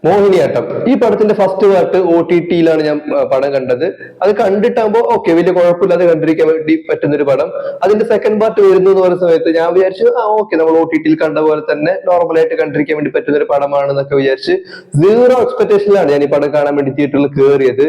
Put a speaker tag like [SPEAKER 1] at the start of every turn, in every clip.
[SPEAKER 1] മോഹിനിയാട്ടം ഈ പടത്തിന്റെ first part OTT-യിലാണ് ഞാൻ പടം കണ്ടത്. അത് കണ്ടിട്ടാകുമ്പോ ഓക്കെ വലിയ കുഴപ്പമില്ലാതെ കണ്ടിരിക്കാൻ വേണ്ടി പറ്റുന്ന ഒരു പടം. അതിന്റെ സെക്കൻഡ് പാർട്ട് വരുന്നു എന്ന് പറയുന്ന സമയത്ത് ഞാൻ വിചാരിച്ചു ഓക്കെ നമ്മൾ OTT-യിൽ കണ്ട പോലെ തന്നെ നോർമൽ ആയിട്ട് കണ്ടിരിക്കാൻ വേണ്ടി പറ്റുന്ന ഒരു പടമാണെന്നൊക്കെ വിചാരിച്ച് സീറോ എക്സ്പെക്ടേഷനിലാണ് ഞാൻ ഈ പടം കാണാൻ വേണ്ടി തിയേറ്ററിൽ കയറിയത്.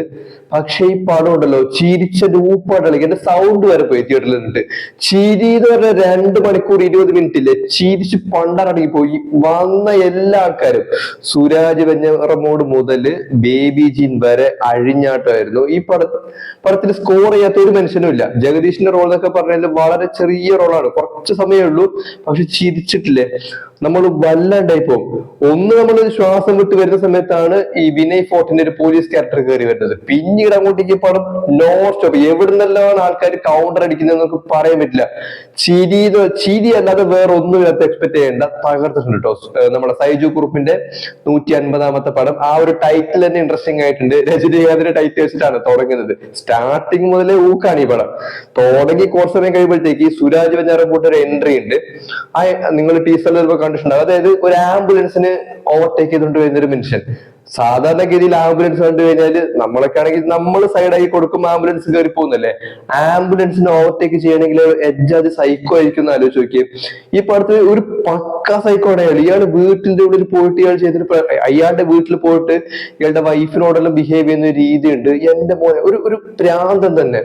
[SPEAKER 1] പക്ഷെ ഈ പടം ഉണ്ടല്ലോ ചിരിച്ച രൂപായിട്ട് എന്റെ സൗണ്ട് വരെ പോയി തിയേറ്ററിൽ നിന്നിട്ട്. ചിരി എന്ന് പറഞ്ഞ 2 മണിക്കൂർ 20 മിനിറ്റ് ഇല്ലേ, ചിരിച്ച് പണ്ടാറടങ്ങി പോയി. വന്ന എല്ലാ ആൾക്കാരും സുരാജ് വെഞ്ഞറമോട് മുതല് ബേബി ജീൻ വരെ അഴിഞ്ഞാട്ടമായിരുന്നു. ഈ പടത്തിൽ സ്കോർ ചെയ്യാത്ത ഒരു മനുഷ്യനും ഇല്ല. ജഗദീഷിന്റെ റോൾ എന്നൊക്കെ പറഞ്ഞാൽ വളരെ ചെറിയ റോളാണ്, കുറച്ച് സമയമേ ഉള്ളൂ. പക്ഷെ ചിരിച്ചിട്ടില്ലേ നമ്മൾ വല്ലാണ്ടായി പോകും. ഒന്ന് നമ്മൾ ശ്വാസം വിട്ട് വരുന്ന സമയത്താണ് ഈ വിനയ് ഫോർട്ടിന്റെ ഒരു പോലീസ് ക്യാരക്ടർ കയറി വരുന്നത്. പിന്നീട് അങ്ങോട്ടേക്ക് പടം നോ സ്റ്റോപ്പ്. എവിടെ നിന്നെല്ലാം ആൾക്കാർ കൗണ്ടർ അടിക്കുന്നതെന്നൊക്കെ പറയാൻ പറ്റില്ല. ചിരി അല്ലാതെ വേറെ ഒന്നും ഇതിനകത്ത് എക്സ്പെക്ട് ചെയ്യേണ്ട. തകർത്തിട്ടുണ്ട് കേട്ടോ. നമ്മുടെ സൈജു കുറുപ്പിന്റെ 150ാമത്തെ പടം. ആ ഒരു ടൈറ്റിൽ തന്നെ ഇൻട്രസ്റ്റിംഗ് ആയിട്ടുണ്ട്. രജനീകാന്തിന്റെ ടൈറ്റിൽ വെച്ചിട്ടാണ് തുടങ്ങുന്നത്. സ്റ്റാർട്ടിങ് മുതലേ ഊക്കാണ് ഈ പടം. തുടങ്ങി കുറച്ച് സമയം കഴിയുമ്പോഴത്തേക്ക് സുരാജ് വെഞ്ഞാറമൂട്ട് ഒരു എൻട്രി ഉണ്ട്. ആ നിങ്ങൾ ടീച്ചറിൽ കണ്ടിട്ടുണ്ടാവും. അതായത് ഒരു ആംബുലൻസിന് ഓവർടേക്ക് ചെയ്തുകൊണ്ട് വരുന്ന ഒരു മനുഷ്യൻ. സാധാരണഗതിയിൽ ആംബുലൻസ് കണ്ടു കഴിഞ്ഞാല് നമ്മളൊക്കെ ആണെങ്കിൽ നമ്മൾ സൈഡായി കൊടുക്കും, ആംബുലൻസ് കയറി പോകുന്നല്ലേ. ആംബുലൻസിന് ഓവർടേക്ക് ചെയ്യണമെങ്കിൽ എഡ്ജാജ് സൈക്കോ ആയിരിക്കും എന്ന് ആലോചിച്ച് നോക്കിയേ. ഈ പടത്തിൽ ഒരു പക്ക സൈക്കോ ആണ് അയാൾ. ഇയാൾ വീട്ടിന്റെ ഉള്ളിൽ പോയിട്ട് ഇയാൾ ചെയ്തിട്ട് അയാളുടെ വീട്ടിൽ പോയിട്ട് ഇയാളുടെ വൈഫിനോടെല്ലാം ബിഹേവ് ചെയ്യുന്ന രീതി ഉണ്ട്. എന്റെ മോനെ ഒരു പ്രാന്തം തന്നെ.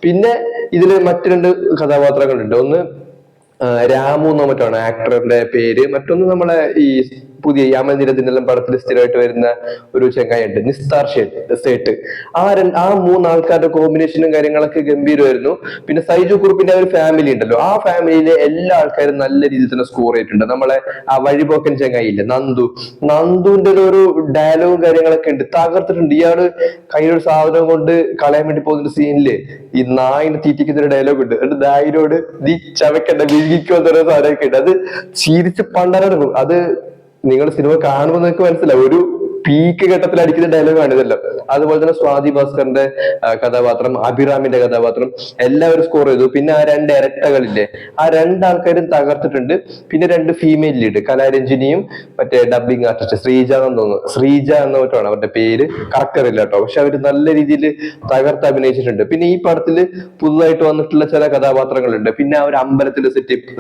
[SPEAKER 1] പിന്നെ ഇതില് മറ്റു 2 കഥാപാത്രങ്ങളുണ്ട്. ഒന്ന് രാമു എന്നോ മറ്റാണ് ആക്ടറിന്റെ പേര്. മറ്റൊന്ന് നമ്മളെ ഈ പുതിയ യമനിരത്തിനെല്ലാം പടത്തിൽ സ്ഥിരമായിട്ട് വരുന്ന ഒരു ചെങ്ങായുണ്ട്, നിസ്താർ സേട്ട്. ആ 3 ആൾക്കാരുടെ കോമ്പിനേഷനും കാര്യങ്ങളൊക്കെ ഗംഭീരമായിരുന്നു. പിന്നെ സൈജു കുറുപ്പിന്റെ ഒരു ഫാമിലി ഉണ്ടല്ലോ, ആ ഫാമിലിയിലെ എല്ലാ ആൾക്കാരും നല്ല രീതിയിൽ തന്നെ സ്കോർ ചെയ്തിട്ടുണ്ട്. നമ്മളെ ആ വഴിപോക്കൻ ചെങ്ങായില്ലേ നന്ദുവിന്റെ ഒരു ഡയലോഗും കാര്യങ്ങളൊക്കെ ഉണ്ട്, തകർത്തിട്ടുണ്ട്. ഇയാള് കയ്യിലൊരു സാധനം കൊണ്ട് കളയാൻ വേണ്ടി പോകുന്ന സീനില് ഈ നായിനെ തീറ്റിക്കുന്ന ഒരു ഡയലോഗ് ഉണ്ട്. എന്നിട്ട് നായിനോട് നീ ചവക്കണ്ട വിഴുകിക്കോ എന്ന് പറയുന്ന സാധനമൊക്കെ ഉണ്ട്. അത് ചിരിച്ച് പണ്ടാറടങ്ങും. അത് നിങ്ങൾ സിനിമ കാണുമ്പോൾ നിങ്ങൾക്ക് മനസ്സിലാവും. ഒരു പീക്ക് ഘട്ടത്തിൽ അടിക്കുന്ന ഡയലോഗാണ് ഇതല്ലോ. അതുപോലെ തന്നെ സ്വാതി ഭാസ്കറിന്റെ കഥാപാത്രം, അഭിറാമിന്റെ കഥാപാത്രം എല്ലാവരും സ്കോർ ചെയ്തു. പിന്നെ ആ 2 ഇരട്ടകളില്ലേ, ആ 2 ആൾക്കാരും തകർത്തിട്ടുണ്ട്. പിന്നെ 2 ഫീമെയിൽ ലീഡ്, കലാരഞ്ജിനിയും മറ്റേ ഡബിങ് ആർട്ടിസ്റ്റ് ശ്രീജ എന്ന് തോന്നുന്നു, ശ്രീജ എന്ന മറ്റാണ് അവരുടെ പേര്, കറക്റ്റ് അറിയില്ല കേട്ടോ. പക്ഷെ അവര് നല്ല രീതിയിൽ തകർത്ത് അഭിനയിച്ചിട്ടുണ്ട്. പിന്നെ ഈ പടത്തിൽ പുതുതായിട്ട് വന്നിട്ടുള്ള ചില കഥാപാത്രങ്ങളുണ്ട്. പിന്നെ ആ ഒരു അമ്പലത്തിന്റെ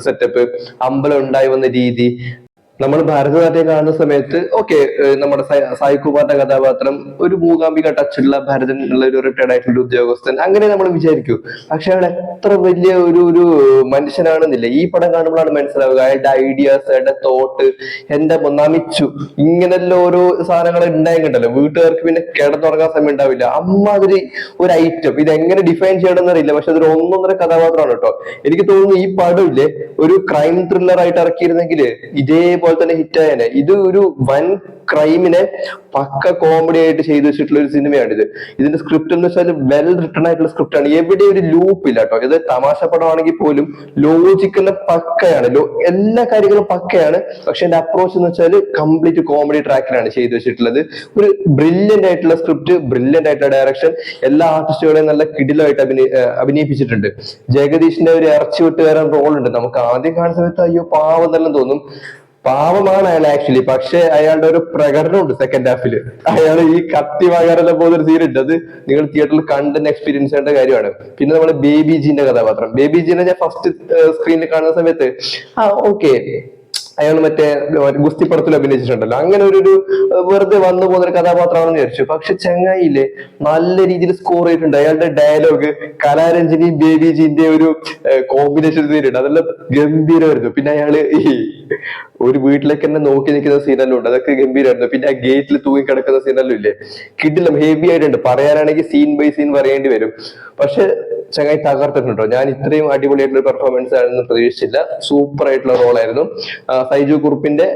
[SPEAKER 1] സെറ്റപ്പ്, അമ്പലം ഉണ്ടായി വന്ന രീതി. നമ്മൾ ഭരതനാട്യം കാണുന്ന സമയത്ത് ഓക്കെ നമ്മുടെ സായികുമാറിന്റെ കഥാപാത്രം ഒരു മൂകാംബിക ടച്ചുള്ള ഭരതൻ ഉള്ള ഒരു റിട്ടയർഡ് ആയിട്ടുള്ള ഉദ്യോഗസ്ഥൻ, അങ്ങനെ നമ്മൾ വിചാരിക്കൂ. പക്ഷെ അയാൾ എത്ര വലിയ ഒരു മനുഷ്യനാണെന്നില്ല ഈ പടം കാണുമ്പോഴാണ് മനസ്സിലാവുക. അയാളുടെ ഐഡിയാസ്, അയാളുടെ തോട്ട് എന്റെ നമിച്ചു. ഇങ്ങനെല്ലാം ഓരോ സാധനങ്ങൾ ഉണ്ടായിട്ടുണ്ടല്ലോ. വീട്ടുകാർക്ക് പിന്നെ കിടന്നുറങ്ങാൻ സമയം ഉണ്ടാവില്ല. അമ്മാതിരി ഒരു ഐറ്റം. ഇത് എങ്ങനെ ഡിഫൈൻ ചെയ്യണമെന്ന് അറിയില്ല. പക്ഷെ അതൊരു 1.5 കഥാപാത്രമാണ് കേട്ടോ. എനിക്ക് തോന്നുന്നു ഈ പടം ഇല്ലേ ഒരു ക്രൈം ത്രില്ലർ ആയിട്ട് ഇറക്കിയിരുന്നെങ്കിൽ ഇതേപോലെ തന്നെ ഹിറ്റായനെ. ഇത് ഒരു വൻ ക്രൈമിനെ പക്ക കോമഡി ആയിട്ട് ചെയ്തു വെച്ചിട്ടുള്ള ഒരു സിനിമയാണിത്. ഇതിന്റെ സ്ക്രിപ്റ്റ് എന്ന് വെച്ചാൽ വെൽ റിട്ടൺ ആയിട്ടുള്ള സ്ക്രിപ്റ്റ് ആണ്. എവിടെ ഒരു ലൂപ്പ് ഇല്ല കേട്ടോ. ഇത് തമാശ പടമാണെങ്കിൽ പോലും ലോജിക്കെല്ലാം പക്കയാണ്, എല്ലാ കാര്യങ്ങളും പക്കയാണ്. പക്ഷെ എന്റെ അപ്രോച്ച് എന്ന് വെച്ചാൽ കംപ്ലീറ്റ് കോമഡി ട്രാക്കിലാണ് ചെയ്തു വെച്ചിട്ടുള്ളത്. ഒരു ബ്രില്യന്റ് ആയിട്ടുള്ള സ്ക്രിപ്റ്റ്, ബ്രില്യന്റ് ആയിട്ടുള്ള ഡയറക്ഷൻ, എല്ലാ ആർട്ടിസ്റ്റുകളെയും നല്ല കിടിലമായിട്ട് അഭിനയിപ്പിച്ചിട്ടുണ്ട്. ജഗദീഷിന്റെ ഒരു ഇറച്ചി വിട്ടുകാരൻ റോൾ ഉണ്ട്. നമുക്ക് ആദ്യം കാണുന്ന സമയത്ത് അയ്യോ പാവം എന്നെല്ലാം തോന്നും. പാവമാണ് അയാൾ ആക്ച്വലി. പക്ഷെ അയാളുടെ ഒരു പ്രകടനമുണ്ട് സെക്കൻഡ് ഹാഫില്. അയാൾ ഈ കത്തി വാങ്ങാനെല്ലാം പോകുന്ന ഒരു സീനുണ്ട്. അത് നിങ്ങൾ തിയേറ്ററിൽ കണ്ടെന്ന് എക്സ്പീരിയൻസ് ചെയ്യേണ്ട കാര്യമാണ്. പിന്നെ നമ്മുടെ ബേബി ജീന്റെ കഥാപാത്രം, ബേബി ജീനെ ഞാൻ ഫസ്റ്റ് സ്ക്രീനിൽ കാണുന്ന സമയത്ത് ഓക്കെ അയാൾ മറ്റേ ഗുസ്തിപ്പടത്തിൽ അഭിനയിച്ചിട്ടുണ്ടല്ലോ, അങ്ങനെ ഒരു വെറുതെ വന്നു പോകുന്ന ഒരു കഥാപാത്രമാണെന്ന് വിചാരിച്ചു. പക്ഷെ ചെങ്ങായില്ലേ നല്ല രീതിയിൽ സ്കോർ ചെയ്തിട്ടുണ്ട്. അയാളുടെ ഡയലോഗ്, കലാരഞ്ജിനി ബേബി ജീന്റെ ഒരു കോമ്പിനേഷൻ സീനുണ്ട്, അതെല്ലാം ഗംഭീരമായിരുന്നു. പിന്നെ അയാള് ഈ ഒരു വീട്ടിലേക്ക് തന്നെ നോക്കി നിൽക്കുന്ന സീനെല്ലാം ഉണ്ട്, അതൊക്കെ ഗംഭീരമായിരുന്നു. പിന്നെ ആ ഗേറ്റിൽ തൂങ്ങി കിടക്കുന്ന സീനെല്ലാം ഇല്ലേ കിടിലം, ഹെവി ആയിട്ടുണ്ട്. പറയാനാണെങ്കിൽ സീൻ ബൈ സീൻ പറയേണ്ടി വരും. പക്ഷെ ചങ്ങായി തകർത്തിട്ടുണ്ടോ. ഞാൻ ഇത്രയും അടിപൊളിയായിട്ടുള്ള പെർഫോമൻസ് ആണെന്ന് പ്രതീക്ഷിച്ചില്ല. സൂപ്പർ ആയിട്ടുള്ള റോളായിരുന്നു. സൈജു കുറുപ്പിന്റെ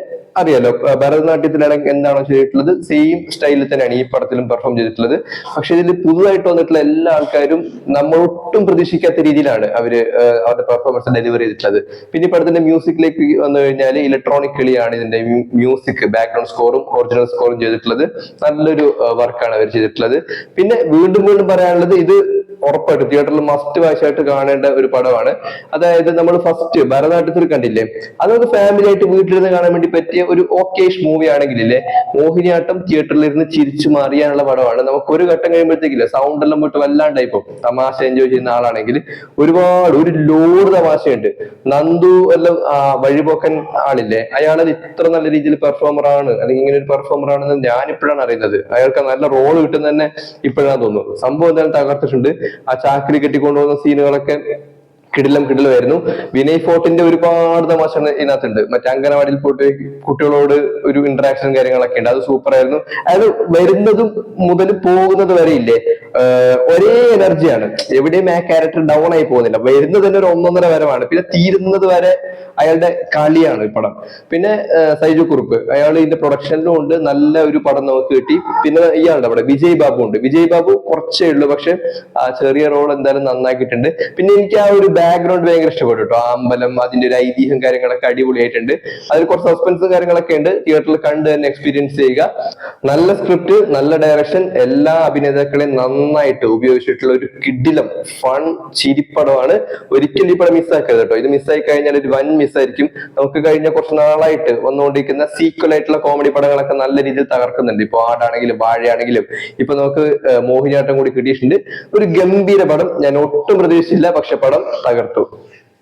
[SPEAKER 1] അറിയാലോ ഭരതനാട്യത്തിലാണെങ്കിൽ എന്താണോ ചെയ്തിട്ടുള്ളത് സെയിം സ്റ്റൈലിൽ തന്നെയാണ് ഈ പടത്തിലും പെർഫോം ചെയ്തിട്ടുള്ളത്. പക്ഷെ ഇതിൽ പുതുതായിട്ട് വന്നിട്ടുള്ള എല്ലാ ആൾക്കാരും നമ്മൾ ഒട്ടും പ്രതീക്ഷിക്കാത്ത രീതിയിലാണ് അവരുടെ പെർഫോമൻസ് ഡെലിവർ ചെയ്തിട്ടുള്ളത്. പിന്നെ ഈ പടത്തിന്റെ മ്യൂസിക്കിലേക്ക് വന്നു കഴിഞ്ഞാൽ ഇലക്ട്രോണിക്കലിയാണ് ഇതിന്റെ മ്യൂസിക്, ബാക്ക്ഗ്രൗണ്ട് സ്കോറും ഒറിജിനൽ സ്കോറും ചെയ്തിട്ടുള്ളത്. നല്ലൊരു വർക്കാണ് അവർ ചെയ്തിട്ടുള്ളത്. പിന്നെ വീണ്ടും പറയാനുള്ളത്, ഇത് ഉറപ്പായിട്ടും തിയേറ്ററിൽ മസ്റ്റ് വാച്ചായിട്ട് കാണേണ്ട ഒരു പടമാണ്. അതായത് നമ്മൾ ഫസ്റ്റ് ഭരതനാട്യത്തിൽ കണ്ടില്ലേ, അതൊക്കെ ഫാമിലി ആയിട്ട് വീട്ടിലിരുന്ന് കാണാൻ വേണ്ടി പറ്റിയ ഒരു ഓക്കേഷ് മൂവി ആണെങ്കിലേ മോഹിനിയാട്ടം തിയേറ്ററിൽ ഇരുന്ന് ചിരിച്ചു മാറിയാനുള്ള പടമാണ്. നമുക്ക് ഒരു ഘട്ടം കഴിയുമ്പോഴത്തേക്കില്ലേ സൗണ്ട് എല്ലാം പോയിട്ട് വല്ലാണ്ടായി പോകും. തമാശ എൻജോയ് ചെയ്യുന്ന ആളാണെങ്കിൽ ഒരുപാട് ഒരു ലോഡ് തമാശയുണ്ട്. നന്ദു എല്ലാം വഴിപോക്കൻ ആളില്ലേ, അയാളത് ഇത്ര നല്ല രീതിയിൽ പെർഫോമർ ആണ് അല്ലെങ്കിൽ ഇങ്ങനെ ഒരു പെർഫോമർ ആണെന്ന് ഞാൻ ഇപ്പോഴാണ് അറിയുന്നത്. അയാൾക്ക് നല്ല റോള് കിട്ടുന്ന തന്നെ ഇപ്പോഴാണ് തോന്നുന്നു. സംഭവം എന്തായാലും തകർത്തിട്ടുണ്ട്. ആ ചാക്കിരി കെട്ടിക്കൊണ്ടുപോകുന്ന സീനുകളൊക്കെ കിടിലമായിരുന്നു. വിനയ് ഫോർട്ടിന്റെ ഒരുപാട് തമാശ ഇതിനകത്തുണ്ട്. മറ്റേ അംഗനവാടിയിൽ പോയിട്ട് കുട്ടികളോട് ഒരു ഇന്ററാക്ഷനും കാര്യങ്ങളൊക്കെ ഉണ്ട്, അത് സൂപ്പർ ആയിരുന്നു. അതായത് വരുന്നതും മുതൽ പോകുന്നത് വരെ ഇല്ലേ ഒരേ എനർജിയാണ്, എവിടെയും ആ ക്യാരക്ടർ ഡൗൺ ആയി പോകുന്നില്ല. വരുന്നത് തന്നെ ഒരു 1.5 വരവാണ്, പിന്നെ തീരുന്നത് വരെ അയാളുടെ കളിയാണ് ഈ പടം. പിന്നെ സൈജു കുറുപ്പ് അയാൾ ഇതിന്റെ പ്രൊഡക്ഷനിലും ഉണ്ട്, നല്ല ഒരു പടം നമുക്ക് കിട്ടി. പിന്നെ ഇയാളുടെ അവിടെ വിജയ് ബാബു ഉണ്ട്. വിജയ് ബാബു കുറച്ചേ ഉള്ളൂ, പക്ഷെ ആ ചെറിയ റോൾ എന്തായാലും നന്നാക്കിയിട്ടുണ്ട്. പിന്നെ എനിക്ക് ആ ഒരു ബാക്ക്ഗ്രൗണ്ട് ഭയങ്കര ഇഷ്ടപ്പെട്ടു കേട്ടോ. ആ അമ്പലം, അതിന്റെ ഒരു ഐതിഹ്യം കാര്യങ്ങളൊക്കെ അടിപൊളിയായിട്ടുണ്ട്. അതിൽ കുറച്ച് സസ്പെൻസും കാര്യങ്ങളൊക്കെ ഉണ്ട്. തിയേറ്ററിൽ കണ്ട് തന്നെ എക്സ്പീരിയൻസ് ചെയ്യുക. നല്ല സ്ക്രിപ്റ്റ്, നല്ല ഡയറക്ഷൻ, എല്ലാ അഭിനേതാക്കളെയും നന്നായിട്ട് ഉപയോഗിച്ചിട്ടുള്ള ഒരു കിടിലം ഫൺ ചിരിപ്പടമാണ്. ഒരിക്കലും ഈ പടം മിസ്സാക്കരുത് കേട്ടോ. ഇത് മിസ്സായി കഴിഞ്ഞാൽ ഒരു വൻ മിസ്സായിരിക്കും. നമുക്ക് കഴിഞ്ഞ കുറച്ച് നാളായിട്ട് വന്നുകൊണ്ടിരിക്കുന്ന സീക്വൽ ആയിട്ടുള്ള കോമഡി പടങ്ങളൊക്കെ നല്ല രീതിയിൽ തകർക്കുന്നുണ്ട്. ഇപ്പൊ ആടാണെങ്കിലും വാഴയാണെങ്കിലും ഇപ്പൊ നമുക്ക് മോഹിനിയാട്ടം കൂടി കിട്ടിയിട്ടുണ്ട്. ഒരു ഗംഭീര പടം, ഞാൻ ഒട്ടും പ്രതീക്ഷിച്ചില്ല, പക്ഷെ പടം തകർത്തു.